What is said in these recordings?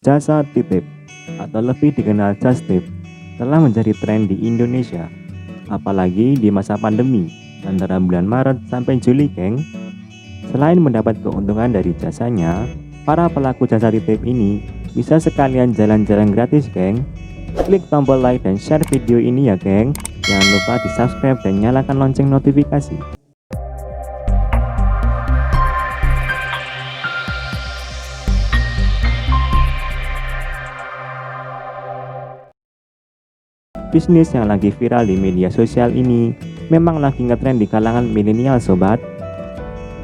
Jasa titip atau lebih dikenal just tip telah menjadi tren di Indonesia, apalagi di masa pandemi antara bulan Maret sampai Juli, geng. Selain mendapat keuntungan dari jasanya, para pelaku jasa titip ini bisa sekalian jalan-jalan gratis, geng. Klik tombol like dan share video ini ya, geng. Jangan lupa di subscribe dan nyalakan lonceng notifikasi. Bisnis yang lagi viral di media sosial ini memang lagi ngetrend di kalangan milenial, sobat.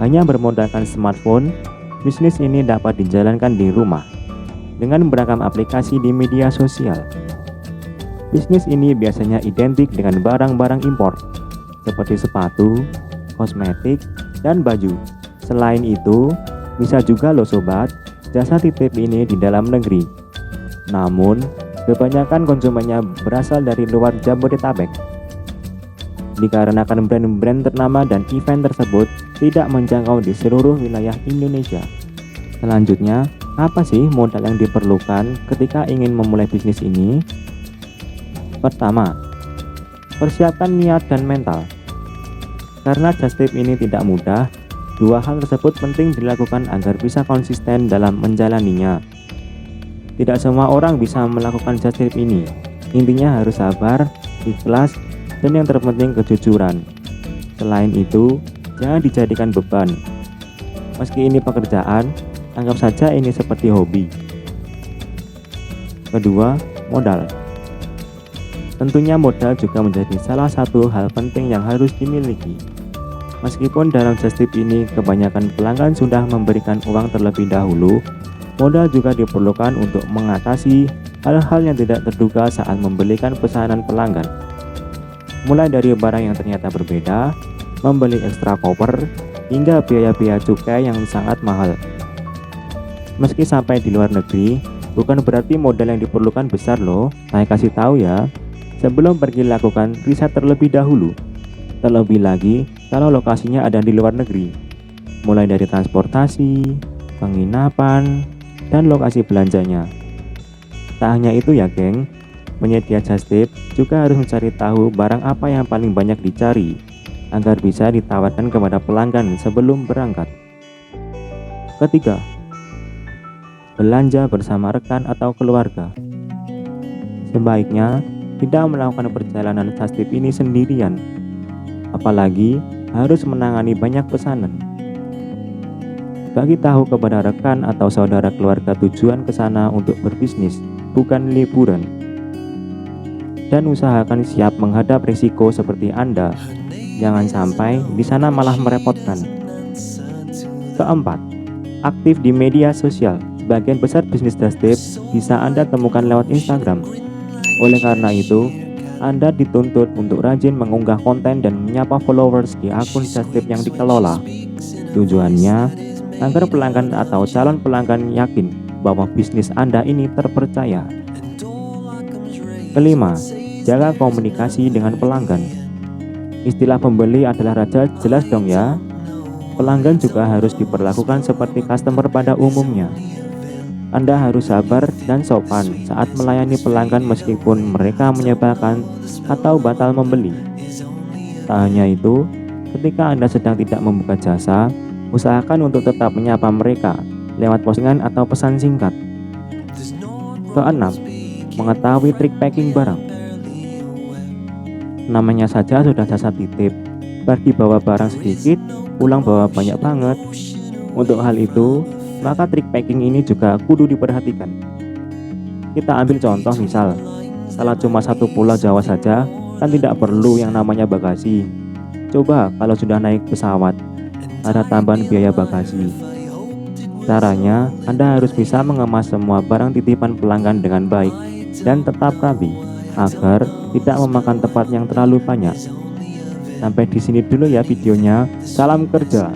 Hanya bermodalkan smartphone, bisnis ini dapat dijalankan di rumah dengan beragam aplikasi di media sosial. Bisnis ini biasanya identik dengan barang-barang impor seperti sepatu, kosmetik, dan baju. Selain itu, bisa juga loh sobat, jasa titip ini di dalam negeri. Namun, kebanyakan konsumennya berasal dari luar Jabodetabek. Dikarenakan brand-brand ternama dan event tersebut tidak menjangkau di seluruh wilayah Indonesia. Selanjutnya, apa sih modal yang diperlukan ketika ingin memulai bisnis ini? Pertama, persiapkan niat dan mental. Karena just tip ini tidak mudah, dua hal tersebut penting dilakukan agar bisa konsisten dalam menjalaninya. Tidak semua orang bisa melakukan just tip ini. Intinya harus sabar, ikhlas, dan yang terpenting kejujuran. Selain itu, jangan dijadikan beban. Meski ini pekerjaan, anggap saja ini seperti hobi. Kedua, modal. Tentunya modal juga menjadi salah satu hal penting yang harus dimiliki. Meskipun dalam just tip ini kebanyakan pelanggan sudah memberikan uang terlebih dahulu, modal juga diperlukan untuk mengatasi hal-hal yang tidak terduga saat membelikan pesanan pelanggan. Mulai dari barang yang ternyata berbeda, membeli ekstra koper, hingga biaya-biaya cukai yang sangat mahal. Meski sampai di luar negeri, bukan berarti modal yang diperlukan besar loh. Saya kasih tahu ya, sebelum pergi lakukan riset terlebih dahulu. Terlebih lagi, kalau lokasinya ada di luar negeri. Mulai dari transportasi, penginapan, dan lokasi belanjanya. Tak hanya itu ya, geng. Penyedia just tip juga harus mencari tahu barang apa yang paling banyak dicari agar bisa ditawarkan kepada pelanggan sebelum berangkat. Ketiga, belanja bersama rekan atau keluarga. Sebaiknya tidak melakukan perjalanan just tip ini sendirian, apalagi harus menangani banyak pesanan. Bagi tahu kepada rekan atau saudara keluarga tujuan ke sana untuk berbisnis, bukan liburan. Dan usahakan siap menghadap risiko seperti Anda. Jangan sampai di sana malah merepotkan. Keempat, aktif di media sosial. Sebagian besar bisnis just tip bisa Anda temukan lewat Instagram. Oleh karena itu, Anda dituntut untuk rajin mengunggah konten dan menyapa followers di akun just tip yang dikelola. Tujuannya agar pelanggan atau calon pelanggan yakin bahwa bisnis Anda ini terpercaya. Kelima, jaga komunikasi dengan pelanggan. Istilah pembeli adalah raja, jelas dong ya. Pelanggan juga harus diperlakukan seperti customer pada umumnya. Anda harus sabar dan sopan saat melayani pelanggan meskipun mereka menyebalkan atau batal membeli. Tak hanya itu, ketika Anda sedang tidak membuka jasa, usahakan untuk tetap menyapa mereka lewat postingan atau pesan singkat. Keenam, mengetahui trik packing barang. Namanya saja sudah jasa titip, pergi bawa barang sedikit, pulang bawa banyak banget. Untuk hal itu, maka trik packing ini juga kudu diperhatikan. Kita ambil contoh misal, kalau cuma satu pulau Jawa saja, kan tidak perlu yang namanya bagasi. Coba kalau sudah naik pesawat, ada tambahan biaya bagasi. Caranya, Anda harus bisa mengemas semua barang titipan pelanggan dengan baik dan tetap rapi, agar tidak memakan tempat yang terlalu banyak. Sampai di sini dulu ya videonya. Salam kerja.